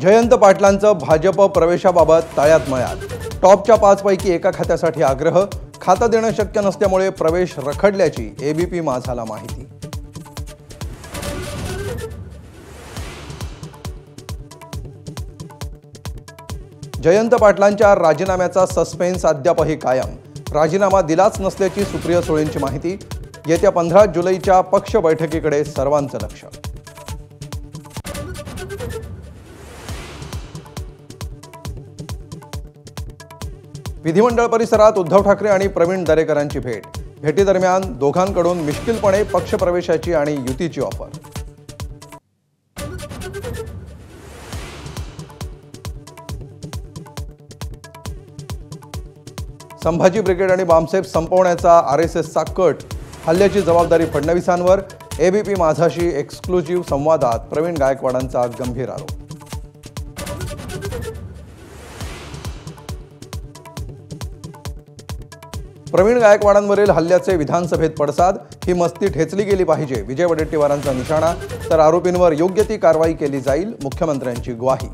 जयंत पाटलांचं भाजप प्रवेशाबाबत तळ्यात मळ्यात। टॉपच्या 5 पैकी एका खात्यासाठी आग्रह, खातं देणं शक्य नसल्यामुळे प्रवेश रखडल्याची एबीपी माझाला माहिती। जयंत पाटलांच्या राजीनाम्याचा सस्पेन्स अद्यापही कायम। राजीनामा दिलाच नसल्याची सुप्रिया सुळेंची माहिती। येत्या 15 जुलैच्या पक्ष बैठकीकडे सर्वांचं लक्ष। विधिमंडळ परिसरात उद्धव ठाकरे आणि प्रवीण दरेकरांची भेट। भेटीदरम्यान दोघांकडून मिश्किलपणे पक्षप्रवेशाची आणि युतीची ऑफर। संभाजी ब्रिगेड आणि बामसेफ संपवण्याचा आरएसएसचा कट, हल्ल्याची जबाबदारी फडणवीसांवर। एबीपी माझाशी एक्सक्लुझिव्ह संवादात प्रवीण गायकवाडांचा गंभीर आरोप। प्रवीण गायकवाडांवरील हल्ल्याचे विधानसभेत पडसाद। ही मस्ती ठेचली गेली पाहिजे, विजय वडेट्टीवारांचा निशाणा। तर आरोपींवर योग्य ती कारवाई केली जाईल, मुख्यमंत्र्यांची ग्वाही।